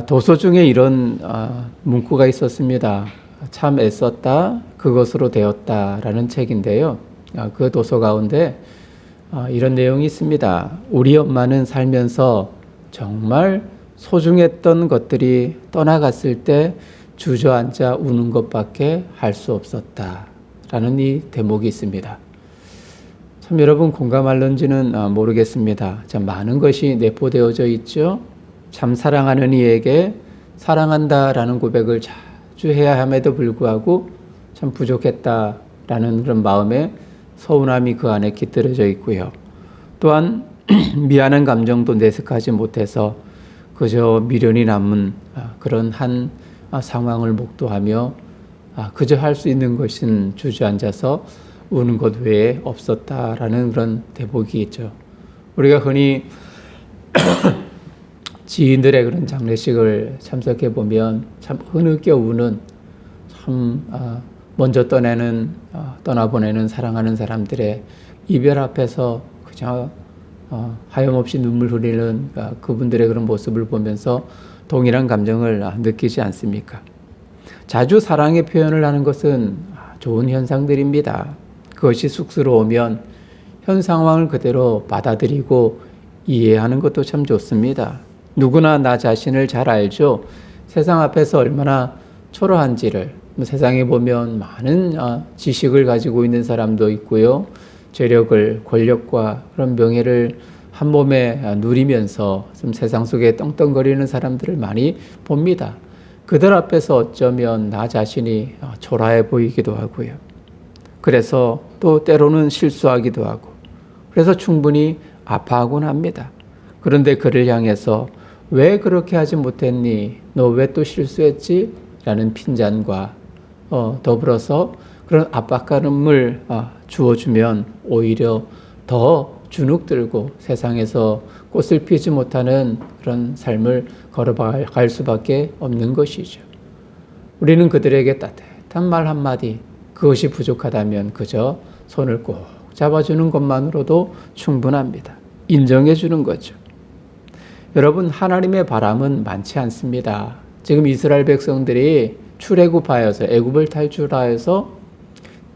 도서 중에 이런 문구가 있었습니다. 참 애썼다, 그것으로 되었다라는 책인데요. 그 도서 가운데 이런 내용이 있습니다. 우리 엄마는 살면서 정말 소중했던 것들이 떠나갔을 때 주저앉아 우는 것밖에 할 수 없었다라는 이 대목이 있습니다. 참 여러분 공감할런지는 모르겠습니다. 참 많은 것이 내포되어져 있죠. 참 사랑하는 이에게 사랑한다라는 고백을 자주 해야 함에도 불구하고 참 부족했다라는 그런 마음에 서운함이 그 안에 깃들어져 있고요. 또한 미안한 감정도 내색하지 못해서 그저 미련이 남은 그런 한 상황을 목도하며 그저 할 수 있는 것은 주저앉아서 우는 것 외에 없었다라는 그런 대목이 있죠. 우리가 흔히 지인들의 그런 장례식을 참석해 보면 참 흐느껴 우는 참 먼저 떠나보내는 사랑하는 사람들의 이별 앞에서 그저 하염없이 눈물 흘리는 그분들의 그런 모습을 보면서 동일한 감정을 느끼지 않습니까? 자주 사랑의 표현을 하는 것은 좋은 현상들입니다. 그것이 쑥스러우면 현 상황을 그대로 받아들이고 이해하는 것도 참 좋습니다. 누구나 나 자신을 잘 알죠. 세상 앞에서 얼마나 초라한지를. 세상에 보면 많은 지식을 가지고 있는 사람도 있고요. 재력을, 권력과 그런 명예를 한 몸에 누리면서 좀 세상 속에 떵떵거리는 사람들을 많이 봅니다. 그들 앞에서 어쩌면 나 자신이 초라해 보이기도 하고요. 그래서 또 때로는 실수하기도 하고, 그래서 충분히 아파하곤 합니다. 그런데 그를 향해서 왜 그렇게 하지 못했니? 너 왜 또 실수했지? 라는 핀잔과 더불어서 그런 압박감을 주어주면 오히려 더 주눅들고 세상에서 꽃을 피지 못하는 그런 삶을 걸어갈 수밖에 없는 것이죠. 우리는 그들에게 따뜻한 말 한마디, 그것이 부족하다면 그저 손을 꼭 잡아주는 것만으로도 충분합니다. 인정해 주는 거죠. 여러분, 하나님의 바람은 많지 않습니다. 지금 이스라엘 백성들이 출애굽하여서 애굽을 탈출하여서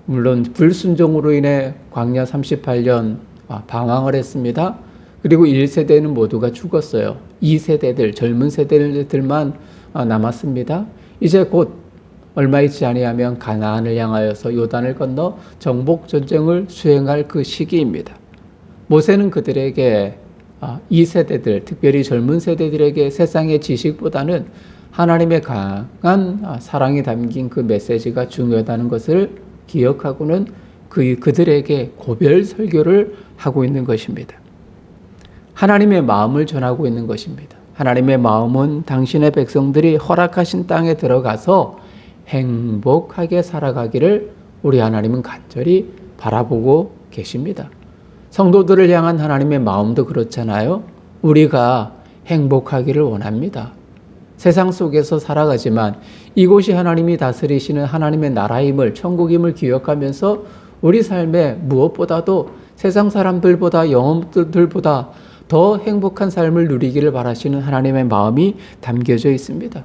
물론 불순종으로 인해 광야 38년 방황을 했습니다. 그리고 1세대는 모두가 죽었어요. 2세대들, 젊은 세대들만 남았습니다. 이제 곧 얼마 있지 아니하면 가나안을 향하여서 요단을 건너 정복 전쟁을 수행할 그 시기입니다. 모세는 그들에게 2세대들, 특별히 젊은 세대들에게 세상의 지식보다는 하나님의 강한 사랑이 담긴 그 메시지가 중요하다는 것을 기억하고는 그들에게 고별 설교를 하고 있는 것입니다. 하나님의 마음을 전하고 있는 것입니다. 하나님의 마음은 당신의 백성들이 허락하신 땅에 들어가서 행복하게 살아가기를 우리 하나님은 간절히 바라보고 계십니다. 성도들을 향한 하나님의 마음도 그렇잖아요. 우리가 행복하기를 원합니다. 세상 속에서 살아가지만 이곳이 하나님이 다스리시는 하나님의 나라임을, 천국임을 기억하면서 우리 삶에 무엇보다도 세상 사람들보다, 영혼들보다 더 행복한 삶을 누리기를 바라시는 하나님의 마음이 담겨져 있습니다.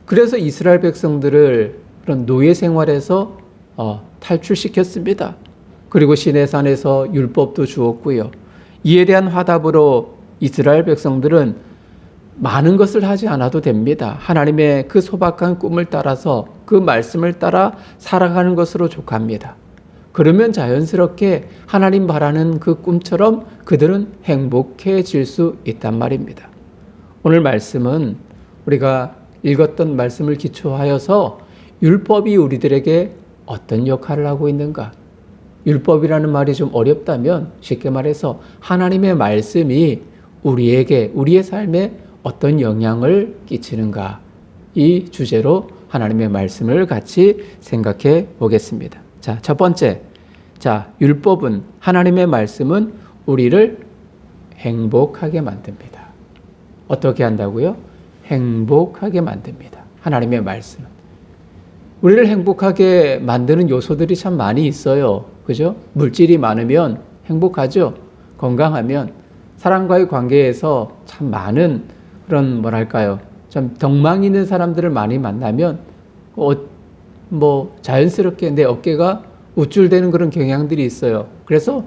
그래서 이스라엘 백성들을 그런 노예 생활에서 탈출시켰습니다. 그리고 시내산에서 율법도 주었고요. 이에 대한 화답으로 이스라엘 백성들은 많은 것을 하지 않아도 됩니다. 하나님의 그 소박한 꿈을 따라서 그 말씀을 따라 살아가는 것으로 족합니다. 그러면 자연스럽게 하나님 바라는 그 꿈처럼 그들은 행복해질 수 있단 말입니다. 오늘 말씀은 우리가 읽었던 말씀을 기초하여서 율법이 우리들에게 어떤 역할을 하고 있는가? 율법이라는 말이 좀 어렵다면 쉽게 말해서 하나님의 말씀이 우리에게, 우리의 삶에 어떤 영향을 끼치는가? 이 주제로 하나님의 말씀을 같이 생각해 보겠습니다. 자, 첫 번째. 율법은, 하나님의 말씀은 우리를 행복하게 만듭니다. 어떻게 한다고요? 행복하게 만듭니다. 하나님의 말씀은. 우리를 행복하게 만드는 요소들이 참 많이 있어요. 그죠? 물질이 많으면 행복하죠? 건강하면 사람과의 관계에서 참 많은 그런 좀 덕망 있는 사람들을 많이 만나면 뭐 자연스럽게 내 어깨가 우쭐대는 그런 경향들이 있어요. 그래서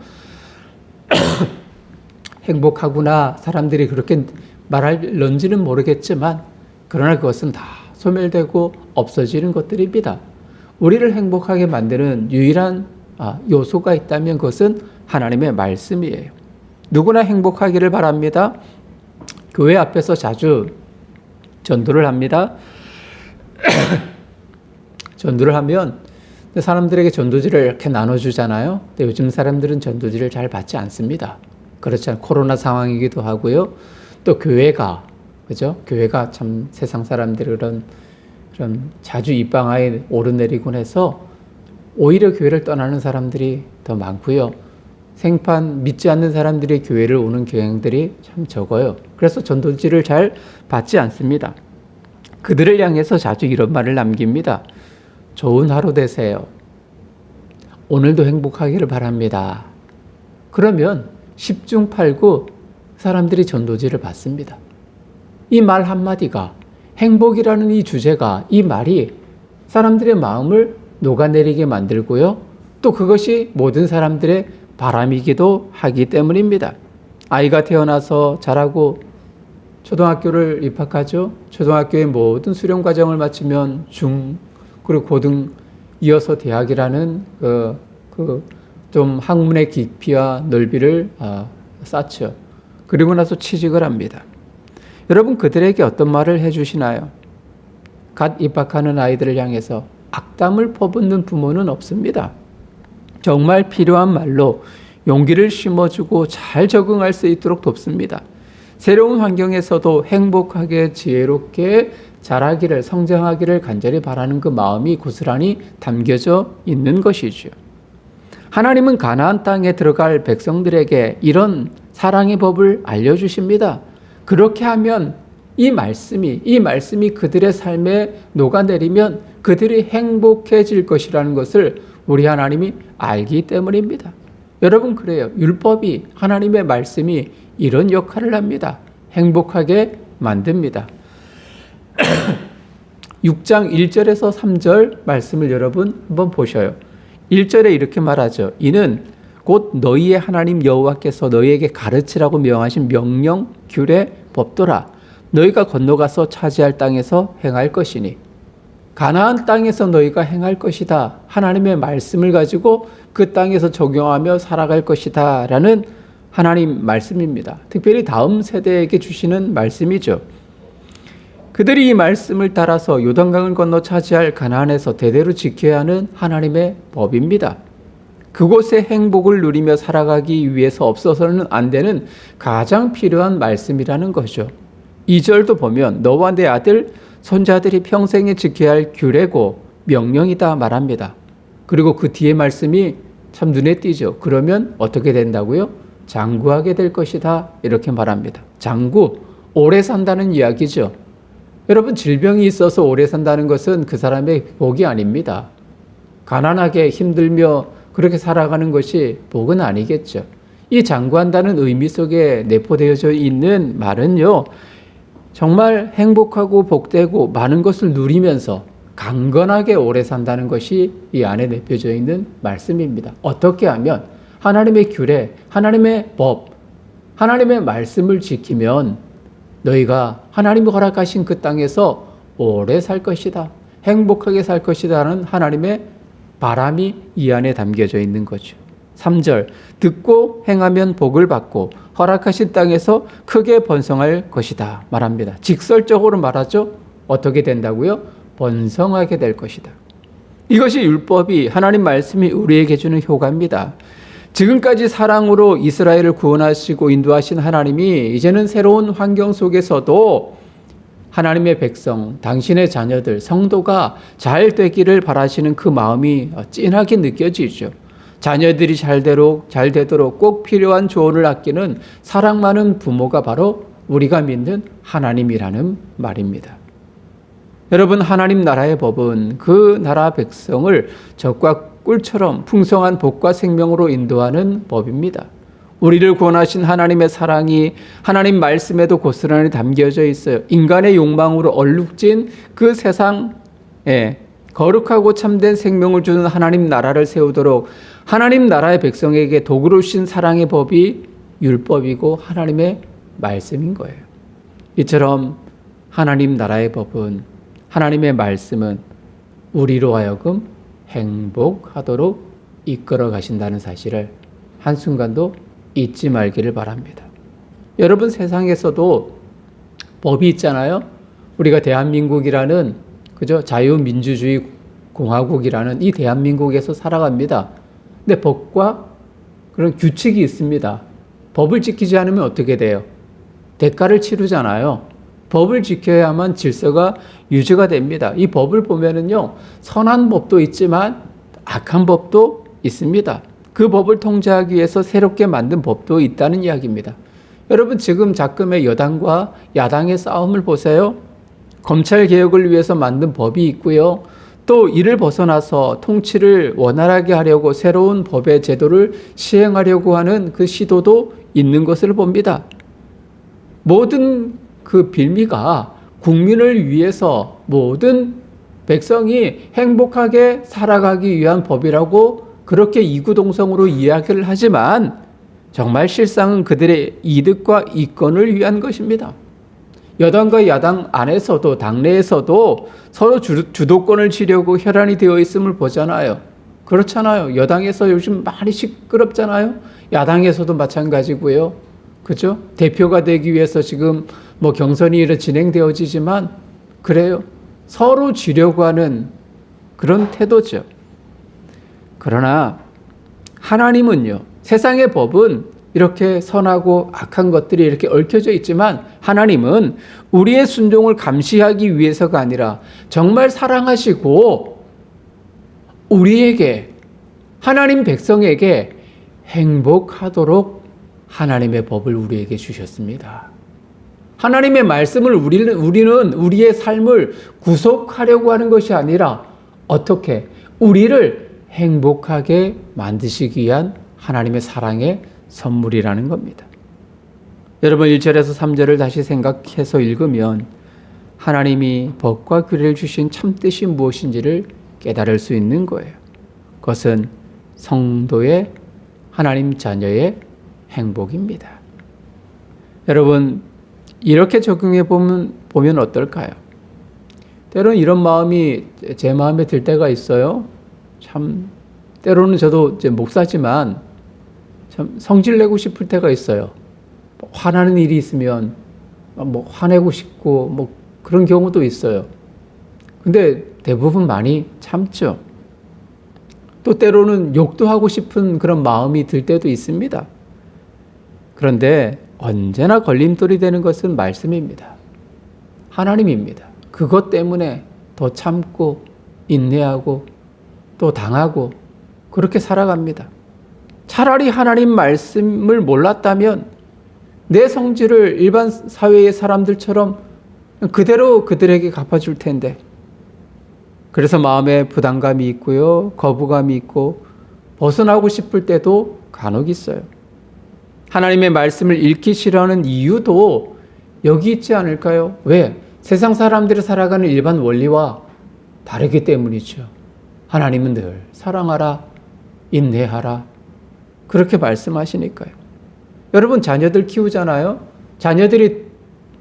행복하구나 사람들이 그렇게 말할런지는 모르겠지만 그러나 그것은 다 소멸되고 없어지는 것들입니다. 우리를 행복하게 만드는 유일한 요소가 있다면 그것은 하나님의 말씀이에요. 누구나 행복하기를 바랍니다. 교회 앞에서 자주 전도를 합니다. 전도를 하면 사람들에게 전도지를 이렇게 나눠주잖아요. 근데 요즘 사람들은 전도지를 잘 받지 않습니다. 그렇잖아요. 코로나 상황이기도 하고요. 또 교회가, 그죠? 교회가 참 세상 사람들이 그런 자주 입방아에 오르내리곤 해서 오히려 교회를 떠나는 사람들이 더 많고요. 생판 믿지 않는 사람들이 교회를 오는 경향들이 참 적어요. 그래서 전도지를 잘 받지 않습니다. 그들을 향해서 자주 이런 말을 남깁니다. 좋은 하루 되세요. 오늘도 행복하기를 바랍니다. 그러면 10중 8구 사람들이 전도지를 받습니다. 이 말 한마디가, 행복이라는 이 주제가, 이 말이 사람들의 마음을 녹아내리게 만들고요. 또 그것이 모든 사람들의 바람이기도 하기 때문입니다. 아이가 태어나서 자라고 초등학교를 입학하죠. 초등학교의 모든 수련 과정을 마치면 그리고 고등 이어서 대학이라는 좀 학문의 깊이와 넓이를 쌓죠. 그리고 나서 취직을 합니다. 여러분 그들에게 어떤 말을 해주시나요? 갓 입학하는 아이들을 향해서 악담을 퍼붓는 부모는 없습니다. 정말 필요한 말로 용기를 심어주고 잘 적응할 수 있도록 돕습니다. 새로운 환경에서도 행복하게 지혜롭게 자라기를, 성장하기를 간절히 바라는 그 마음이 고스란히 담겨져 있는 것이죠. 하나님은 가나안 땅에 들어갈 백성들에게 이런 사랑의 법을 알려주십니다. 그렇게 하면 이 말씀이 그들의 삶에 녹아내리면 그들이 행복해질 것이라는 것을 우리 하나님이 알기 때문입니다. 여러분 그래요. 율법이, 하나님의 말씀이 이런 역할을 합니다. 행복하게 만듭니다. 6장 1절에서 3절 말씀을 여러분 한번 보셔요. 1절에 이렇게 말하죠. 이는 곧 너희의 하나님 여호와께서 너희에게 가르치라고 명하신 명령, 규례, 법도라. 너희가 건너가서 차지할 땅에서 행할 것이니. 가나안 땅에서 너희가 행할 것이다. 하나님의 말씀을 가지고 그 땅에서 적용하며 살아갈 것이다. 라는 하나님 말씀입니다. 특별히 다음 세대에게 주시는 말씀이죠. 그들이 이 말씀을 따라서 요단강을 건너 차지할 가나안에서 대대로 지켜야 하는 하나님의 법입니다. 그곳의 행복을 누리며 살아가기 위해서 없어서는 안 되는 가장 필요한 말씀이라는 거죠. 2절도 보면 너와 내 아들, 손자들이 평생에 지켜야 할 규례고 명령이다 말합니다. 그리고 그 뒤에 말씀이 참 눈에 띄죠. 그러면 어떻게 된다고요? 장구하게 될 것이다 이렇게 말합니다. 장구, 오래 산다는 이야기죠. 여러분 질병이 있어서 오래 산다는 것은 그 사람의 복이 아닙니다. 가난하게 힘들며 그렇게 살아가는 것이 복은 아니겠죠. 이 장구한다는 의미 속에 내포되어져 있는 말은요. 정말 행복하고 복되고 많은 것을 누리면서 강건하게 오래 산다는 것이 이 안에 내포져 있는 말씀입니다. 어떻게 하면 하나님의 규례, 하나님의 법, 하나님의 말씀을 지키면 너희가 하나님이 허락하신 그 땅에서 오래 살 것이다. 행복하게 살 것이다는 하나님의 바람이 이 안에 담겨져 있는 거죠. 3절, 듣고 행하면 복을 받고 허락하신 땅에서 크게 번성할 것이다 말합니다. 직설적으로 말하죠. 어떻게 된다고요? 번성하게 될 것이다. 이것이 율법이, 하나님 말씀이 우리에게 주는 효과입니다. 지금까지 사랑으로 이스라엘을 구원하시고 인도하신 하나님이 이제는 새로운 환경 속에서도 하나님의 백성, 당신의 자녀들, 성도가 잘 되기를 바라시는 그 마음이 찐하게 느껴지죠. 자녀들이 잘 되도록 꼭 필요한 조언을 아끼는 사랑 많은 부모가 바로 우리가 믿는 하나님이라는 말입니다. 여러분, 하나님 나라의 법은 그 나라 백성을 적과 꿀처럼 풍성한 복과 생명으로 인도하는 법입니다. 우리를 구원하신 하나님의 사랑이 하나님 말씀에도 고스란히 담겨져 있어요. 인간의 욕망으로 얼룩진 그 세상에 거룩하고 참된 생명을 주는 하나님 나라를 세우도록 하나님 나라의 백성에게 도구로 주신 사랑의 법이 율법이고 하나님의 말씀인 거예요. 이처럼 하나님 나라의 법은, 하나님의 말씀은 우리로 하여금 행복하도록 이끌어 가신다는 사실을 한순간도 잊지 말기를 바랍니다. 여러분, 세상에서도 법이 있잖아요. 우리가 대한민국이라는 자유민주주의 공화국이라는 이 대한민국에서 살아갑니다. 근데 법과 그런 규칙이 있습니다. 법을 지키지 않으면 어떻게 돼요? 대가를 치르잖아요. 법을 지켜야만 질서가 유지가 됩니다. 이 법을 보면은요, 선한 법도 있지만 악한 법도 있습니다. 그 법을 통제하기 위해서 새롭게 만든 법도 있다는 이야기입니다. 여러분, 지금 작금의 여당과 야당의 싸움을 보세요. 검찰 개혁을 위해서 만든 법이 있고요. 또 이를 벗어나서 통치를 원활하게 하려고 새로운 법의 제도를 시행하려고 하는 그 시도도 있는 것을 봅니다. 모든 그 빌미가 국민을 위해서 모든 백성이 행복하게 살아가기 위한 법이라고 그렇게 이구동성으로 이야기를 하지만 정말 실상은 그들의 이득과 이권을 위한 것입니다. 여당과 야당 안에서도 당내에서도 서로 주도권을 쥐려고 혈안이 되어 있음을 보잖아요. 그렇잖아요. 여당에서 요즘 많이 시끄럽잖아요. 야당에서도 마찬가지고요. 그죠? 대표가 되기 위해서 지금 경선이 진행되어지지만 그래요. 서로 쥐려고 하는 그런 태도죠. 그러나 하나님은요, 세상의 법은 이렇게 선하고 악한 것들이 이렇게 얽혀져 있지만 하나님은 우리의 순종을 감시하기 위해서가 아니라 정말 사랑하시고 우리에게, 하나님 백성에게 행복하도록 하나님의 법을 우리에게 주셨습니다. 하나님의 말씀을 우리는 우리의 삶을 구속하려고 하는 것이 아니라 어떻게 우리를 행복하게 만드시기 위한 하나님의 사랑의 선물이라는 겁니다. 여러분, 1절에서 3절을 다시 생각해서 읽으면 하나님이 법과 규례를 주신 참뜻이 무엇인지를 깨달을 수 있는 거예요. 그것은 성도의, 하나님 자녀의 행복입니다. 여러분, 이렇게 적용해 보면 어떨까요? 때로는 이런 마음이 제 마음에 들 때가 있어요. 참 때로는 저도 이제 목사지만 참 성질내고 싶을 때가 있어요. 화나는 일이 있으면 화내고 싶고 그런 경우도 있어요. 근데 대부분 많이 참죠. 또 때로는 욕도 하고 싶은 그런 마음이 들 때도 있습니다. 그런데 언제나 걸림돌이 되는 것은 말씀입니다. 하나님입니다. 그것 때문에 더 참고 인내하고 또 당하고 그렇게 살아갑니다. 차라리 하나님 말씀을 몰랐다면 내 성질을 일반 사회의 사람들처럼 그대로 그들에게 갚아줄 텐데, 그래서 마음에 부담감이 있고요, 거부감이 있고 벗어나고 싶을 때도 간혹 있어요. 하나님의 말씀을 읽기 싫어하는 이유도 여기 있지 않을까요? 왜? 세상 사람들이 살아가는 일반 원리와 다르기 때문이죠. 하나님은 늘 사랑하라, 인내하라, 그렇게 말씀하시니까요. 여러분, 자녀들 키우잖아요. 자녀들이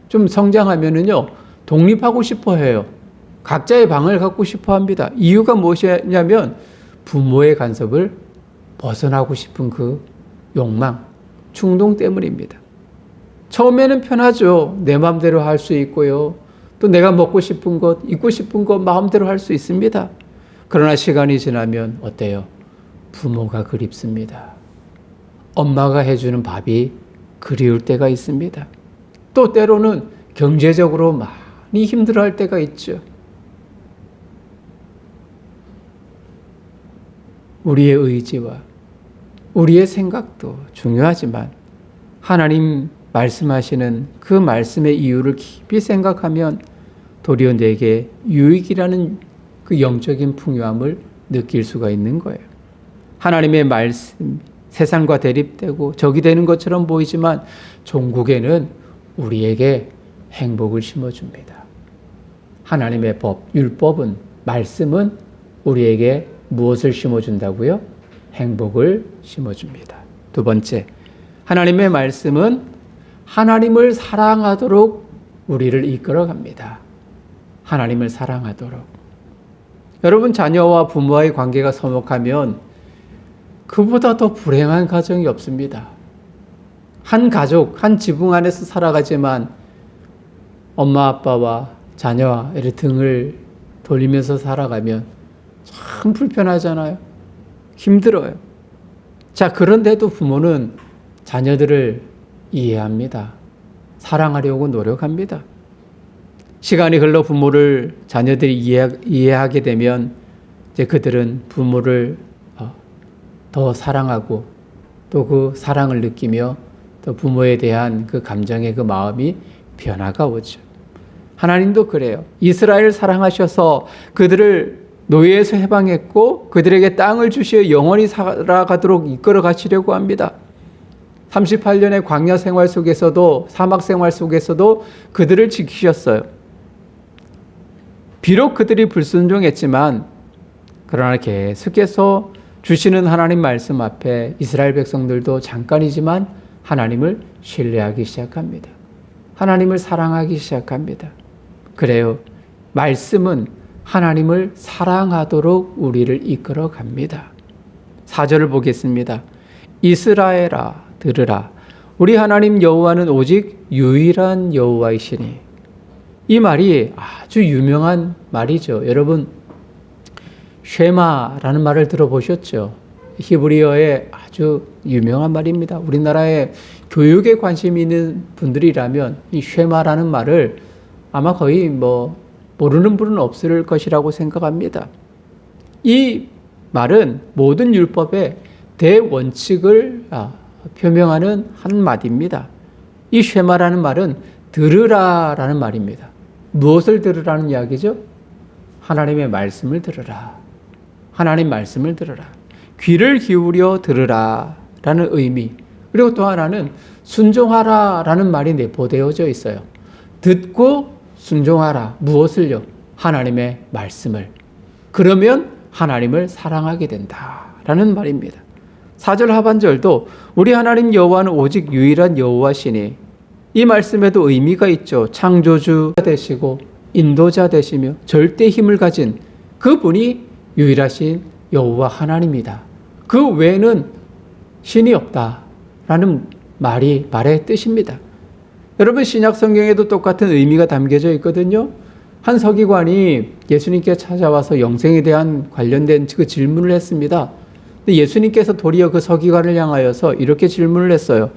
좀 성장하면은요, 독립하고 싶어 해요. 각자의 방을 갖고 싶어 합니다. 이유가 무엇이냐면 부모의 간섭을 벗어나고 싶은 그 욕망, 충동 때문입니다. 처음에는 편하죠. 내 마음대로 할 수 있고요. 또 내가 먹고 싶은 것, 입고 싶은 것 마음대로 할 수 있습니다. 그러나 시간이 지나면 어때요? 부모가 그립습니다. 엄마가 해주는 밥이 그리울 때가 있습니다. 또 때로는 경제적으로 많이 힘들어할 때가 있죠. 우리의 의지와 우리의 생각도 중요하지만 하나님 말씀하시는 그 말씀의 이유를 깊이 생각하면 도리어 내게 유익이라는 그 영적인 풍요함을 느낄 수가 있는 거예요. 하나님의 말씀, 세상과 대립되고 적이 되는 것처럼 보이지만 종국에는 우리에게 행복을 심어줍니다. 하나님의 법, 율법은, 말씀은 우리에게 무엇을 심어준다고요? 행복을 심어줍니다. 두 번째, 하나님의 말씀은 하나님을 사랑하도록 우리를 이끌어갑니다. 하나님을 사랑하도록. 여러분, 자녀와 부모와의 관계가 서먹하면 그보다 더 불행한 가정이 없습니다. 한 가족, 한 지붕 안에서 살아가지만 엄마 아빠와 자녀와 이렇게 등을 돌리면서 살아가면 참 불편하잖아요. 힘들어요. 자, 그런데도 부모는 자녀들을 이해합니다. 사랑하려고 노력합니다. 시간이 흘러 부모를 자녀들이 이해하게 되면 이제 그들은 부모를 더 사랑하고 또 그 사랑을 느끼며 또 부모에 대한 그 감정의 그 마음이 변화가 오죠. 하나님도 그래요. 이스라엘을 사랑하셔서 그들을 노예에서 해방했고 그들에게 땅을 주시어 영원히 살아가도록 이끌어 가시려고 합니다. 38년의 광야 생활 속에서도, 사막 생활 속에서도 그들을 지키셨어요. 비록 그들이 불순종했지만 그러나 계속해서 주시는 하나님 말씀 앞에 이스라엘 백성들도 잠깐이지만 하나님을 신뢰하기 시작합니다. 하나님을 사랑하기 시작합니다. 그래요. 말씀은 하나님을 사랑하도록 우리를 이끌어 갑니다. 4절을 보겠습니다. 이스라엘아 들으라. 우리 하나님 여호와는 오직 유일한 여호와이시니. 이 말이 아주 유명한 말이죠. 여러분, 쉐마라는 말을 들어보셨죠? 히브리어의 아주 유명한 말입니다. 우리나라에 교육에 관심 있는 분들이라면 이 쉐마라는 말을 아마 거의 모르는 분은 없을 것이라고 생각합니다. 이 말은 모든 율법의 대원칙을 표명하는 한마디입니다. 이 쉐마라는 말은 들으라라는 말입니다. 무엇을 들으라는 이야기죠? 하나님의 말씀을 들으라. 하나님 말씀을 들으라. 귀를 기울여 들으라 라는 의미. 그리고 또 하나는 순종하라 라는 말이 내포되어져 있어요. 듣고 순종하라. 무엇을요? 하나님의 말씀을. 그러면 하나님을 사랑하게 된다라는 말입니다. 4절 하반절도 우리 하나님 여호와는 오직 유일한 여호와시니. 이 말씀에도 의미가 있죠. 창조주가 되시고 인도자 되시며 절대 힘을 가진 그분이 유일하신 여호와 하나님이다. 그 외에는 신이 없다라는 말의 뜻입니다. 여러분, 신약 성경에도 똑같은 의미가 담겨져 있거든요. 한 서기관이 예수님께 찾아와서 영생에 대한 관련된 그 질문을 했습니다. 근데 예수님께서 도리어 그 서기관을 향하여서 이렇게 질문을 했어요.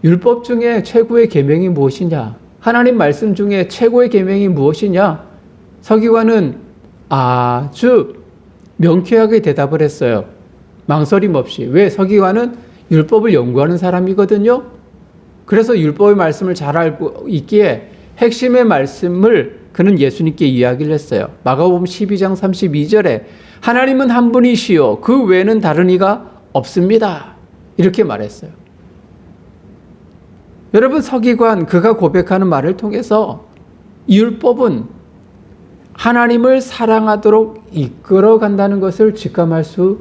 율법 중에 최고의 계명이 무엇이냐? 하나님 말씀 중에 최고의 계명이 무엇이냐? 서기관은 아주 명쾌하게 대답을 했어요. 망설임 없이. 왜? 서기관은 율법을 연구하는 사람이거든요. 그래서 율법의 말씀을 잘 알고 있기에 핵심의 말씀을 그는 예수님께 이야기를 했어요. 마가복음 12장 32절에 하나님은 한 분이시요 그 외에는 다른 이가 없습니다. 이렇게 말했어요. 여러분, 서기관 그가 고백하는 말을 통해서 율법은 하나님을 사랑하도록 이끌어 간다는 것을 직감할 수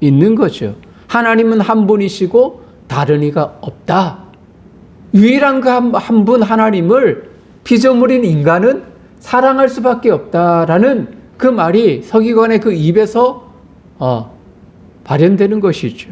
있는 거죠. 하나님은 한 분이시고 다른 이가 없다. 유일한 그 한 분 하나님을 피조물인 인간은 사랑할 수밖에 없다라는 그 말이 서기관의 그 입에서 발현되는 것이죠.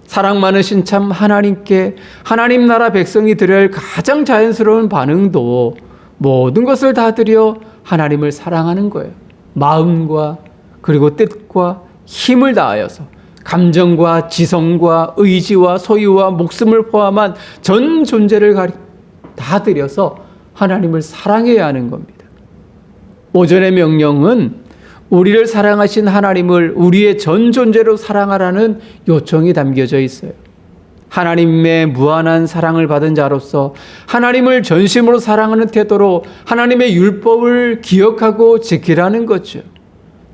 사랑 많으신 참 하나님께 하나님 나라 백성이 드려야 할 가장 자연스러운 반응도 모든 것을 다 드려 하나님을 사랑하는 거예요. 마음과 그리고 뜻과 힘을 다하여서 감정과 지성과 의지와 소유와 목숨을 포함한 전 존재를 다 들여서 하나님을 사랑해야 하는 겁니다. 오전의 명령은 우리를 사랑하신 하나님을 우리의 전 존재로 사랑하라는 요청이 담겨져 있어요. 하나님의 무한한 사랑을 받은 자로서 하나님을 전심으로 사랑하는 태도로 하나님의 율법을 기억하고 지키라는 거죠.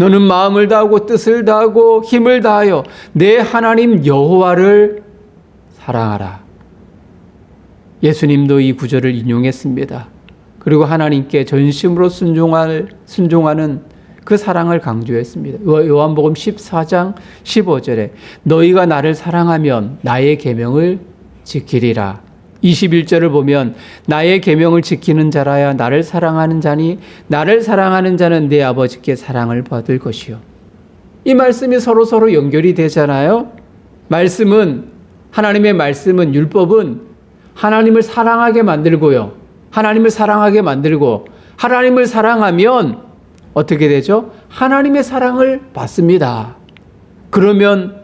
너는 마음을 다하고 뜻을 다하고 힘을 다하여 내 하나님 여호와를 사랑하라. 예수님도 이 구절을 인용했습니다. 그리고 하나님께 전심으로 순종하는 그 사랑을 강조했습니다. 요한복음 14장 15절에 너희가 나를 사랑하면 나의 계명을 지키리라. 21절을 보면 나의 계명을 지키는 자라야 나를 사랑하는 자니 나를 사랑하는 자는 내 아버지께 사랑을 받을 것이요. 이 말씀이 서로 연결이 되잖아요. 하나님의 말씀은, 율법은 하나님을 사랑하게 만들고요. 하나님을 사랑하게 만들고 하나님을 사랑하면 어떻게 되죠? 하나님의 사랑을 받습니다. 그러면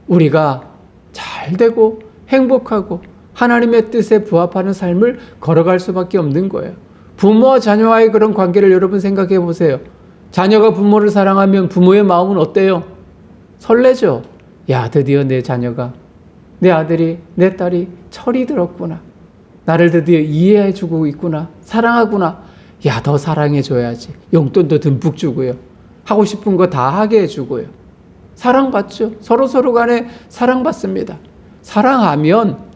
우리가 잘 되고 행복하고 하나님의 뜻에 부합하는 삶을 걸어갈 수밖에 없는 거예요. 부모와 자녀와의 그런 관계를 여러분 생각해 보세요. 자녀가 부모를 사랑하면 부모의 마음은 어때요? 설레죠. 야, 드디어 내 자녀가, 내 아들이, 내 딸이 철이 들었구나. 나를 드디어 이해해주고 있구나. 사랑하구나. 야, 더 사랑해줘야지. 용돈도 듬뿍 주고요. 하고 싶은 거 다 하게 해주고요. 사랑받죠. 서로 간에 사랑받습니다. 사랑하면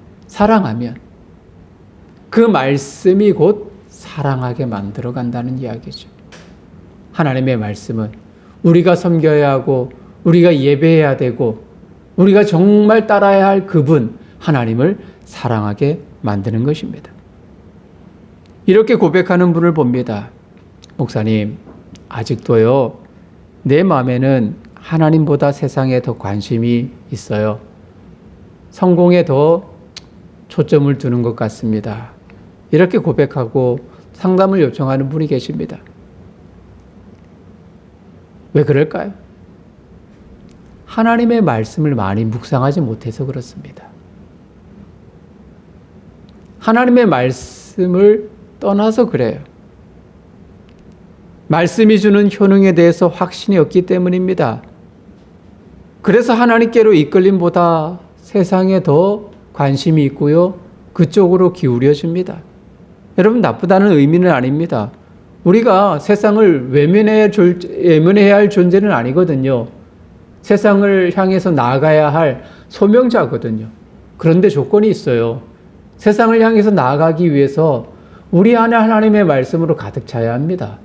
그 말씀이 곧 사랑하게 만들어 간다는 이야기죠. 하나님의 말씀은 우리가 섬겨야 하고 우리가 예배해야 되고 우리가 정말 따라야 할 그분 하나님을 사랑하게 만드는 것입니다. 이렇게 고백하는 분을 봅니다. 목사님, 아직도요, 내 마음에는 하나님보다 세상에 더 관심이 있어요. 성공에 더 초점을 두는 것 같습니다. 이렇게 고백하고 상담을 요청하는 분이 계십니다. 왜 그럴까요? 하나님의 말씀을 많이 묵상하지 못해서 그렇습니다. 하나님의 말씀을 떠나서 그래요. 말씀이 주는 효능에 대해서 확신이 없기 때문입니다. 그래서 하나님께로 이끌림보다 세상에 더 관심이 있고요. 그쪽으로 기울여집니다. 여러분, 나쁘다는 의미는 아닙니다. 우리가 세상을 외면해야 할 존재는 아니거든요. 세상을 향해서 나아가야 할 소명자거든요. 그런데 조건이 있어요. 세상을 향해서 나아가기 위해서 우리 안에 하나님의 말씀으로 가득 차야 합니다.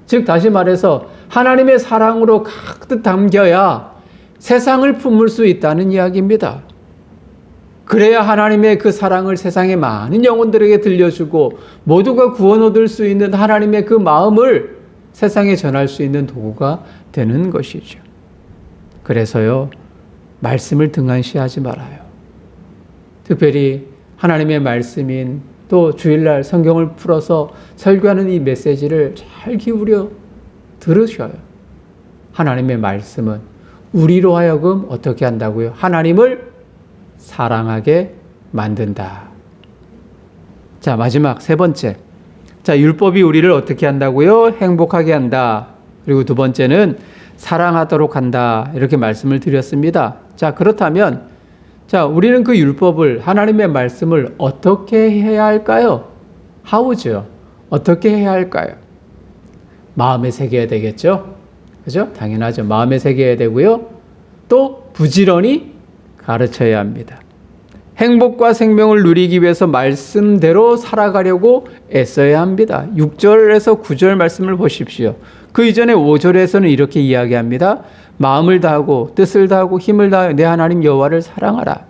즉 다시 말해서 하나님의 사랑으로 가득 담겨야 세상을 품을 수 있다는 이야기입니다. 그래야 하나님의 그 사랑을 세상의 많은 영혼들에게 들려주고 모두가 구원 얻을 수 있는 하나님의 그 마음을 세상에 전할 수 있는 도구가 되는 것이죠. 그래서요, 말씀을 등한시하지 말아요. 특별히 하나님의 말씀인 또 주일날 성경을 풀어서 설교하는 이 메시지를 잘 기울여 들으셔요. 하나님의 말씀은 우리로 하여금 어떻게 한다고요? 하나님을 사랑하게 만든다. 자, 마지막 세 번째. 자, 율법이 우리를 어떻게 한다고요? 행복하게 한다. 그리고 두 번째는 사랑하도록 한다. 이렇게 말씀을 드렸습니다. 자, 그렇다면 우리는 그 율법을, 하나님의 말씀을 어떻게 해야 할까요? How죠? 어떻게 해야 할까요? 마음에 새겨야 되겠죠? 그죠? 당연하죠. 마음에 새겨야 되고요. 또 부지런히 가르쳐야 합니다. 행복과 생명을 누리기 위해서 말씀대로 살아가려고 애써야 합니다. 6절에서 9절 말씀을 보십시오. 그 이전에 5절에서는 이렇게 이야기합니다. 마음을 다하고 뜻을 다하고 힘을 다하여 내 하나님 여호와를 사랑하라.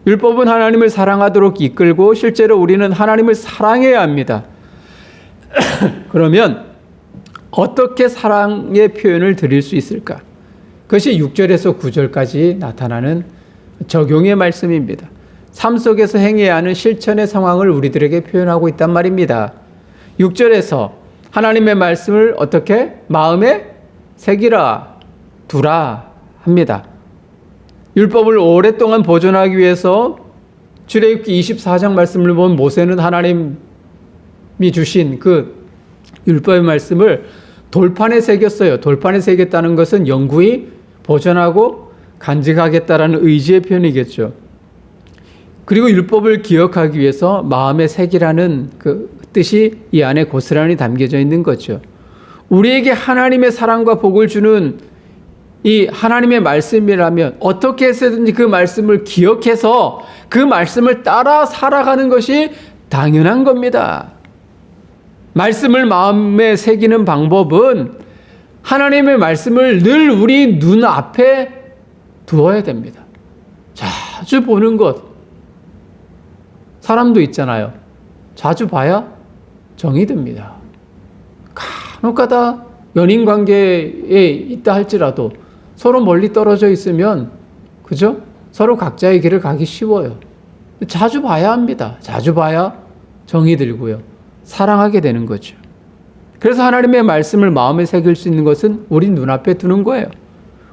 율법은 하나님을 사랑하도록 이끌고 실제로 우리는 하나님을 사랑해야 합니다. 그러면 어떻게 사랑의 표현을 드릴 수 있을까? 그것이 6절에서 9절까지 나타나는 적용의 말씀입니다. 삶 속에서 행해야 하는 실천의 상황을 우리들에게 표현하고 있단 말입니다. 6절에서 하나님의 말씀을 어떻게? 마음에 새기라, 두라 합니다. 율법을 오랫동안 보존하기 위해서 출애굽기 24장 말씀을 보면 모세는 하나님이 주신 그 율법의 말씀을 돌판에 새겼어요. 돌판에 새겼다는 것은 영구히 보존하고 간직하겠다라는 의지의 표현이겠죠. 그리고 율법을 기억하기 위해서 마음에 새기라는 그 뜻이 이 안에 고스란히 담겨져 있는 거죠. 우리에게 하나님의 사랑과 복을 주는 이 하나님의 말씀이라면 어떻게 해서든지 그 말씀을 기억해서 그 말씀을 따라 살아가는 것이 당연한 겁니다. 말씀을 마음에 새기는 방법은 하나님의 말씀을 늘 우리 눈앞에 두어야 됩니다. 자주 보는 것. 사람도 있잖아요. 자주 봐야 정이 듭니다. 간혹가다 연인 관계에 있다 할지라도 서로 멀리 떨어져 있으면 그죠? 서로 각자의 길을 가기 쉬워요. 자주 봐야 합니다. 자주 봐야 정이 들고요. 사랑하게 되는 거죠. 그래서 하나님의 말씀을 마음에 새길 수 있는 것은 우리 눈앞에 두는 거예요.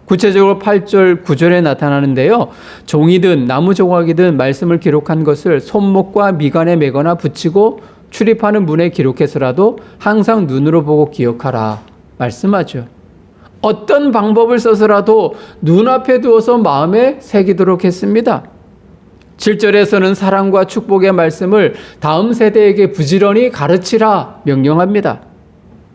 구체적으로 8절, 9절에 나타나는데요. 종이든 나무 조각이든 말씀을 기록한 것을 손목과 미간에 매거나 붙이고 출입하는 문에 기록해서라도 항상 눈으로 보고 기억하라 말씀하죠. 어떤 방법을 써서라도 눈앞에 두어서 마음에 새기도록 했습니다. 7절에서는 사랑과 축복의 말씀을 다음 세대에게 부지런히 가르치라 명령합니다.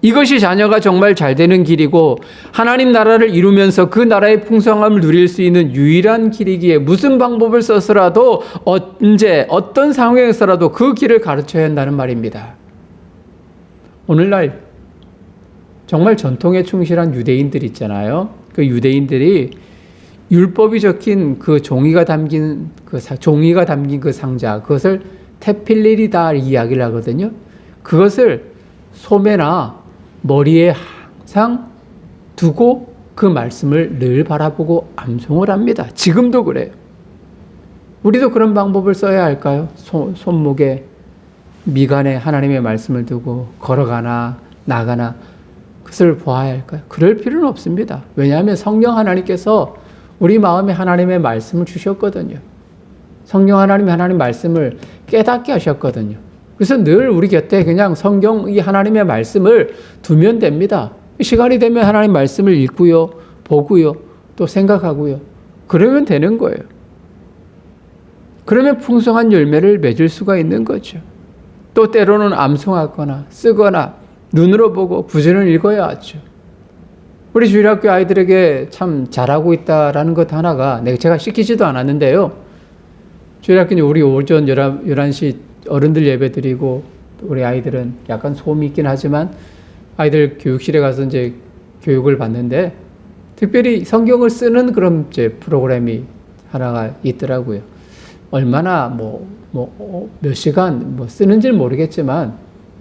이것이 자녀가 정말 잘 되는 길이고 하나님 나라를 이루면서 그 나라의 풍성함을 누릴 수 있는 유일한 길이기에 무슨 방법을 써서라도 언제 어떤 상황에서라도 그 길을 가르쳐야 한다는 말입니다. 오늘날 정말 전통에 충실한 유대인들 있잖아요. 그 유대인들이 율법이 적힌 그 종이가 담긴 그 상자, 그것을 테필릴이다 이야기를 하거든요. 그것을 소매나 머리에 항상 두고 그 말씀을 늘 바라보고 암송을 합니다. 지금도 그래요. 우리도 그런 방법을 써야 할까요? 손목에 미간에 하나님의 말씀을 두고 걸어가나 나가나 그것을 보아야 할까요? 그럴 필요는 없습니다. 왜냐하면 성령 하나님께서 우리 마음에 하나님의 말씀을 주셨거든요. 성령 하나님 말씀을 깨닫게 하셨거든요. 그래서 늘 우리 곁에 그냥 성경 이 하나님의 말씀을 두면 됩니다. 시간이 되면 하나님 말씀을 읽고요, 보고요, 또 생각하고요. 그러면 되는 거예요. 그러면 풍성한 열매를 맺을 수가 있는 거죠. 또 때로는 암송하거나 쓰거나 눈으로 보고 부전을 읽어야 하죠. 우리 주일학교 아이들에게 참 잘하고 있다라는 것 하나가 제가 시키지도 않았는데요. 주일학교는 우리 오전 11시 어른들 예배 드리고 우리 아이들은 약간 소음이 있긴 하지만 아이들 교육실에 가서 이제 교육을 받는데 특별히 성경을 쓰는 그런 이제 프로그램이 하나가 있더라고요. 얼마나 몇 시간 쓰는지는 모르겠지만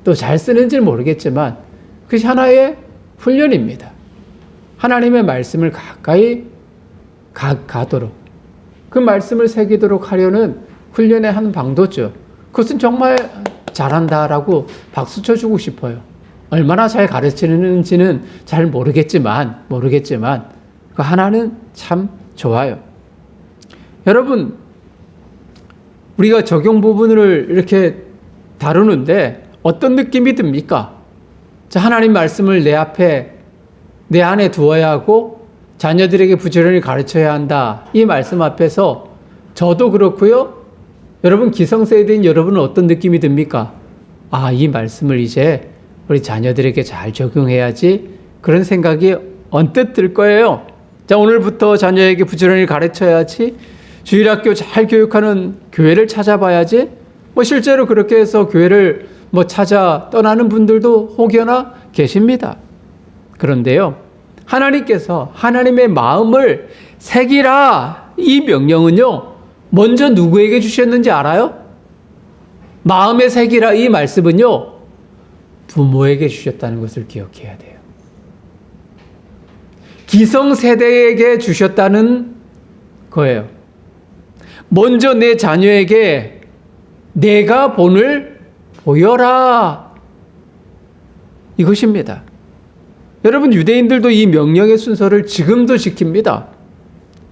또 잘 쓰는지는 모르겠지만 그것이 하나의 훈련입니다. 하나님의 말씀을 가까이 가도록 그 말씀을 새기도록 하려는 훈련의 한 방도죠. 그것은 정말 잘한다라고 박수 쳐주고 싶어요. 얼마나 잘 가르치는지는 잘 모르겠지만 그 하나는 참 좋아요. 여러분, 우리가 적용 부분을 이렇게 다루는데 어떤 느낌이 듭니까? 자, 하나님 말씀을 내 안에 두어야 하고 자녀들에게 부지런히 가르쳐야 한다. 이 말씀 앞에서 저도 그렇고요. 여러분 기성세대인 여러분은 어떤 느낌이 듭니까? 아, 이 말씀을 이제 우리 자녀들에게 잘 적용해야지 그런 생각이 언뜻 들 거예요. 자, 오늘부터 자녀에게 부지런히 가르쳐야지 주일학교 잘 교육하는 교회를 찾아봐야지 실제로 그렇게 해서 교회를 찾아 떠나는 분들도 혹여나 계십니다. 그런데요, 하나님께서 하나님의 마음을 새기라 이 명령은요 먼저 누구에게 주셨는지 알아요? 마음에 새기라 이 말씀은요 부모에게 주셨다는 것을 기억해야 돼요. 기성세대에게 주셨다는 거예요. 먼저 내 자녀에게 내가 본을 보여라 이것입니다. 여러분 유대인들도 이 명령의 순서를 지금도 지킵니다.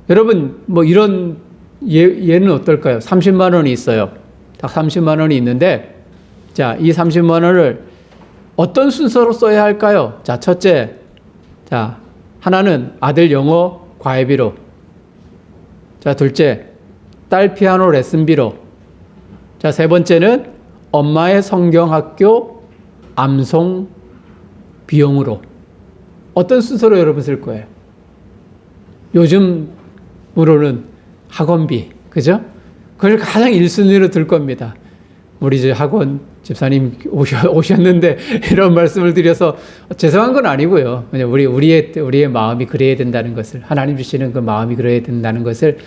여러분 이런 예는 어떨까요? 30만 원이 있어요. 딱 30만 원이 있는데 자, 이 30만 원을 어떤 순서로 써야 할까요? 자, 첫째, 자, 하나는 아들 영어 과외비로, 자, 둘째, 딸 피아노 레슨비로, 자, 세 번째는 엄마의 성경학교 암송 비용으로, 어떤 순서로 여러분 쓸 거예요? 요즘으로는 학원비, 그죠? 그걸 가장 1순위로 들 겁니다. 우리 이제 학원 집사님 오셨는데 이런 말씀을 드려서 죄송한 건 아니고요. 그냥 우리의 마음이 그래야 된다는 것을, 하나님 주시는 그 마음이 그래야 된다는 것을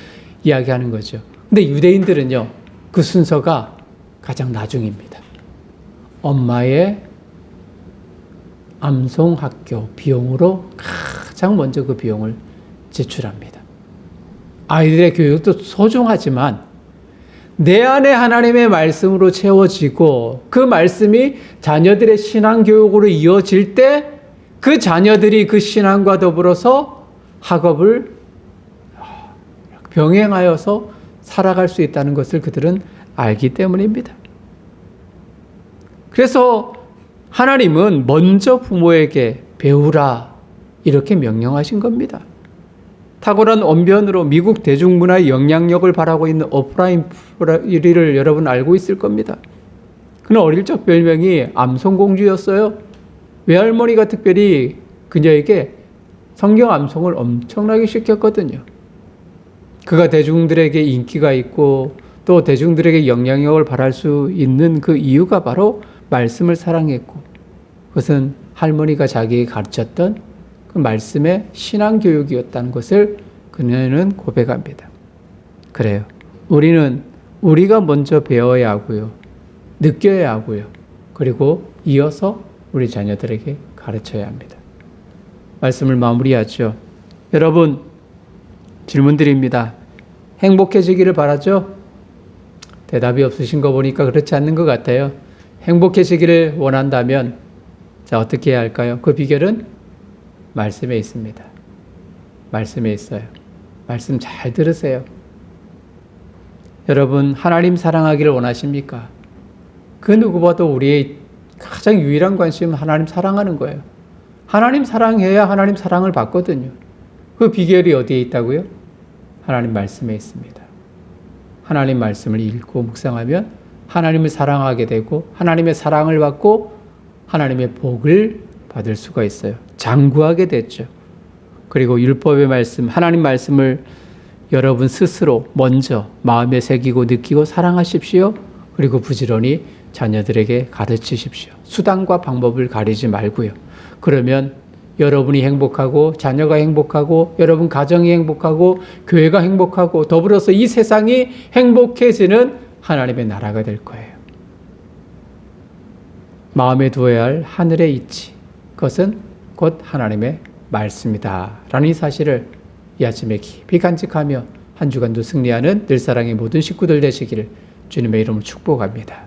이야기하는 거죠. 근데 유대인들은요, 그 순서가 가장 나중입니다. 엄마의 암송학교 비용으로 가장 먼저 그 비용을 지출합니다. 아이들의 교육도 소중하지만 내 안에 하나님의 말씀으로 채워지고 그 말씀이 자녀들의 신앙교육으로 이어질 때 그 자녀들이 그 신앙과 더불어서 학업을 병행하여서 살아갈 수 있다는 것을 그들은 알기 때문입니다. 그래서 하나님은 먼저 부모에게 배우라 이렇게 명령하신 겁니다. 탁월한 언변으로 미국 대중문화의 영향력을 발하고 있는 오프라 윈프리를 여러분 알고 있을 겁니다. 그는 어릴 적 별명이 암송공주였어요. 외할머니가 특별히 그녀에게 성경 암송을 엄청나게 시켰거든요. 그가 대중들에게 인기가 있고 또 대중들에게 영향력을 발할 수 있는 그 이유가 바로 말씀을 사랑했고 그것은 할머니가 자기에게 가르쳤던 그 말씀의 신앙교육이었다는 것을 그녀는 고백합니다. 그래요. 우리가 먼저 배워야 하고요. 느껴야 하고요. 그리고 이어서 우리 자녀들에게 가르쳐야 합니다. 말씀을 마무리하죠. 여러분, 질문 드립니다. 행복해지기를 바라죠? 대답이 없으신 거 보니까 그렇지 않는 것 같아요. 행복해지기를 원한다면 자, 어떻게 해야 할까요? 그 비결은 말씀에 있습니다. 말씀에 있어요. 말씀 잘 들으세요. 여러분, 하나님 사랑하기를 원하십니까? 그 누구보다도 우리의 가장 유일한 관심은 하나님 사랑하는 거예요. 하나님 사랑해야 하나님 사랑을 받거든요. 그 비결이 어디에 있다고요? 하나님 말씀에 있습니다. 하나님 말씀을 읽고 묵상하면 하나님을 사랑하게 되고 하나님의 사랑을 받고 하나님의 복을 받을 수가 있어요. 장구하게 됐죠. 그리고 율법의 말씀, 하나님 말씀을 여러분 스스로 먼저 마음에 새기고 느끼고 사랑하십시오. 그리고 부지런히 자녀들에게 가르치십시오. 수단과 방법을 가리지 말고요. 그러면 여러분이 행복하고 자녀가 행복하고 여러분 가정이 행복하고 교회가 행복하고 더불어서 이 세상이 행복해지는 하나님의 나라가 될 거예요. 마음에 두어야 할 하늘의 이치, 그것은 곧 하나님의 말씀이다 라는 이 사실을 이 아침에 깊이 간직하며 한 주간도 승리하는 늘사랑의 모든 식구들 되시기를 주님의 이름으로 축복합니다.